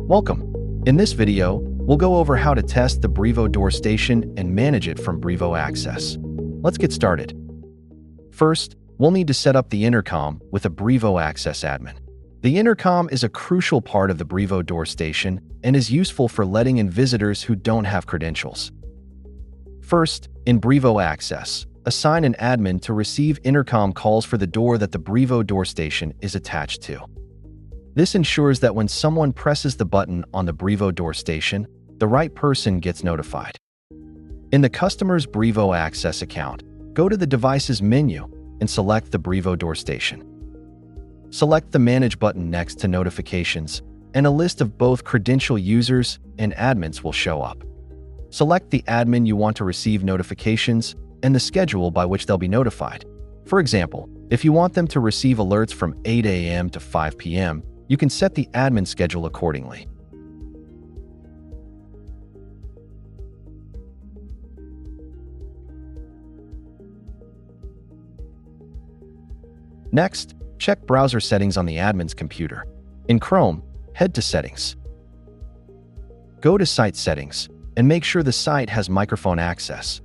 Welcome. In this video, we'll go over how to test the Brivo Door Station and manage it from Brivo Access. Let's get started. First, we'll need to set up the intercom with a Brivo Access admin. The intercom is a crucial part of the Brivo Door Station and is useful for letting in visitors who don't have credentials. First, in Brivo Access, assign an admin to receive intercom calls for the door that the Brivo Door Station is attached to. This ensures that when someone presses the button on the Brivo Door Station, the right person gets notified. In the customer's Brivo Access account, go to the Devices menu and select the Brivo Door Station. Select the Manage button next to Notifications, and a list of both credential users and admins will show up. Select the admin you want to receive notifications and the schedule by which they'll be notified. For example, if you want them to receive alerts from 8 a.m. to 5 p.m., you can set the admin schedule accordingly. Next, check browser settings on the admin's computer. In Chrome, head to Settings. Go to Site Settings and make sure the site has microphone access.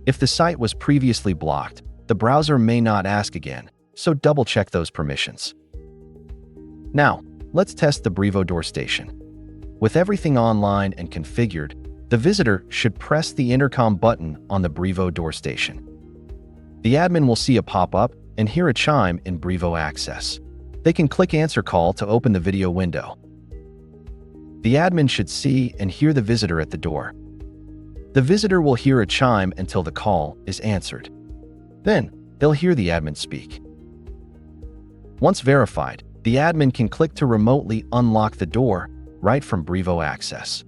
If the site was previously blocked, the browser may not ask again, so double-check those permissions. Now, let's test the Brivo Door Station. With everything online and configured, the visitor should press the intercom button on the Brivo Door Station. The admin will see a pop-up and hear a chime in Brivo Access. They can click Answer Call to open the video window. The admin should see and hear the visitor at the door. The visitor will hear a chime until the call is answered. Then, they'll hear the admin speak. Once verified, the admin can click to remotely unlock the door right from Brivo Access.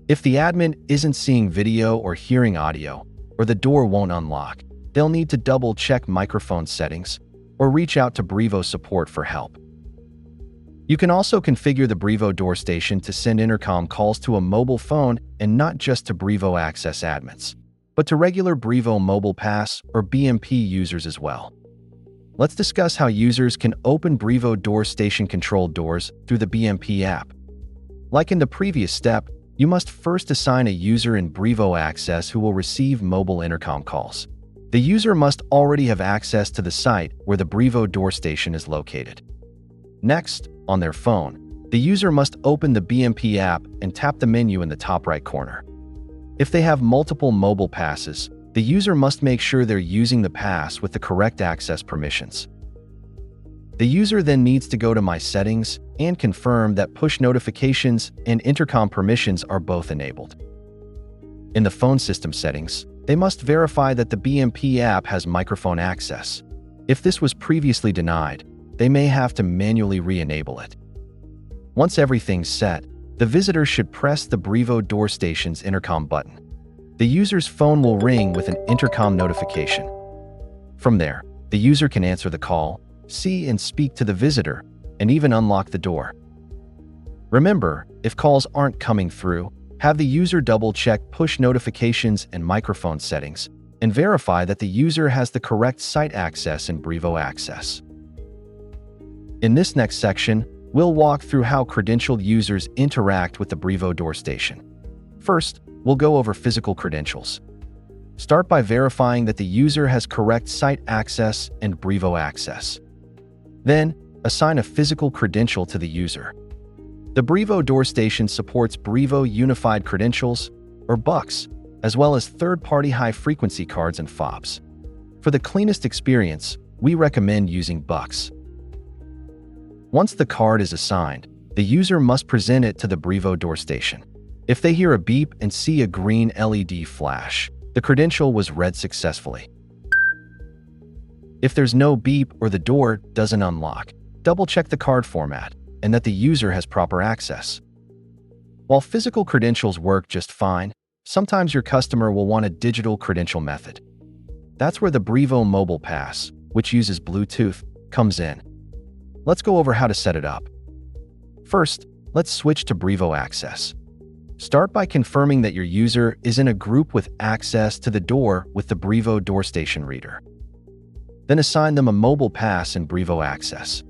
If the admin isn't seeing video or hearing audio, or the door won't unlock, they'll need to double-check microphone settings or reach out to Brivo support for help. You can also configure the Brivo Door Station to send intercom calls to a mobile phone and not just to Brivo Access admins, but to regular Brivo Mobile Pass or BMP users as well. Let's discuss how users can open Brivo Door Station controlled doors through the BMP app. Like in the previous step, you must first assign a user in Brivo Access who will receive mobile intercom calls. The user must already have access to the site where the Brivo Door Station is located. Next, on their phone, the user must open the BMP app and tap the menu in the top right corner. If they have multiple mobile passes, the user must make sure they're using the pass with the correct access permissions. The user then needs to go to My Settings and confirm that push notifications and intercom permissions are both enabled. In the phone system settings, they must verify that the BMP app has microphone access. If this was previously denied, they may have to manually re-enable it. Once everything's set, the visitor should press the Brivo Door Station's intercom button. The user's phone will ring with an intercom notification. From there, the user can answer the call, see and speak to the visitor, and even unlock the door. Remember, if calls aren't coming through, have the user double-check push notifications and microphone settings, and verify that the user has the correct site access in Brivo Access. In this next section, we'll walk through how credentialed users interact with the Brivo Door Station. First, we'll go over physical credentials. Start by verifying that the user has correct site access and Brivo Access. Then, assign a physical credential to the user. The Brivo Door Station supports Brivo Unified Credentials, or BUCs, as well as third-party high-frequency cards and fobs. For the cleanest experience, we recommend using BUCs. Once the card is assigned, the user must present it to the Brivo Door Station. If they hear a beep and see a green LED flash, the credential was read successfully. If there's no beep or the door doesn't unlock, double-check the card format and that the user has proper access. While physical credentials work just fine, sometimes your customer will want a digital credential method. That's where the Brivo Mobile Pass, which uses Bluetooth, comes in. Let's go over how to set it up. First, let's switch to Brivo Access. Start by confirming that your user is in a group with access to the door with the Brivo Door Station reader. Then assign them a mobile pass in Brivo Access.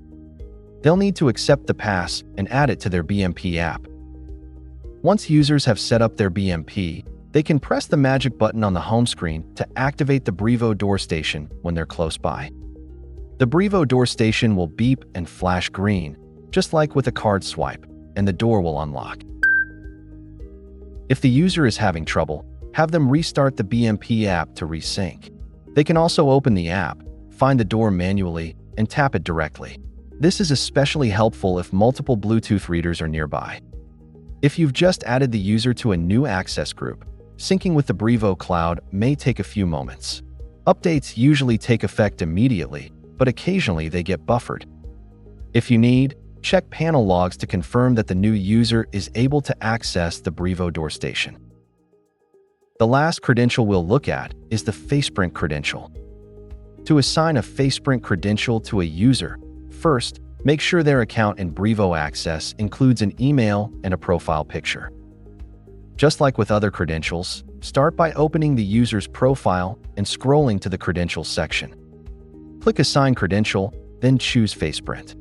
they'll need to accept the pass and add it to their BMP app. Once users have set up their BMP, they can press the magic button on the home screen to activate the Brivo Door Station when they're close by. The Brivo Door Station will beep and flash green, just like with a card swipe, and the door will unlock. If the user is having trouble, have them restart the BMP app to resync. They can also open the app, find the door manually, and tap it directly. This is especially helpful if multiple Bluetooth readers are nearby. If you've just added the user to a new access group, syncing with the Brivo Cloud may take a few moments. Updates usually take effect immediately, but occasionally they get buffered. If you need, check panel logs to confirm that the new user is able to access the Brivo Door Station. The last credential we'll look at is the Faceprint credential. To assign a Faceprint credential to a user, first, make sure their account in Brivo Access includes an email and a profile picture. Just like with other credentials, start by opening the user's profile and scrolling to the Credentials section. Click Assign Credential, then choose Faceprint.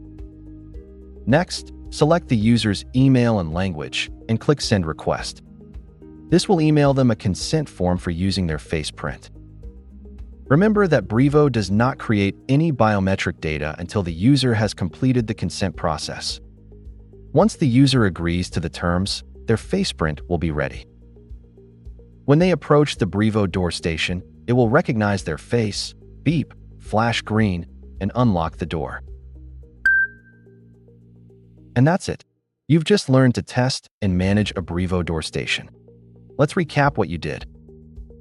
Next, select the user's email and language, and click Send Request. This will email them a consent form for using their Faceprint. Remember that Brivo does not create any biometric data until the user has completed the consent process. Once the user agrees to the terms, their Faceprint will be ready. When they approach the Brivo Door Station, it will recognize their face, beep, flash green, and unlock the door. And that's it. You've just learned to test and manage a Brivo Door Station. Let's recap what you did.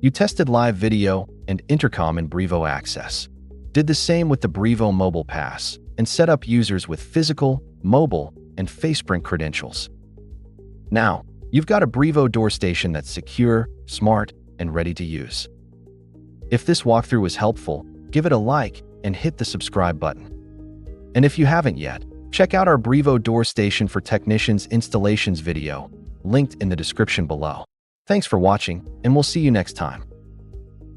You tested live video and Intercom in Brivo Access, did the same with the Brivo Mobile Pass, and set up users with physical, mobile, and Faceprint credentials. Now, you've got a Brivo Door Station that's secure, smart, and ready to use. If this walkthrough was helpful, give it a like and hit the subscribe button. And if you haven't yet, check out our Brivo Door Station for Technicians installations video, linked in the description below. Thanks for watching, and we'll see you next time.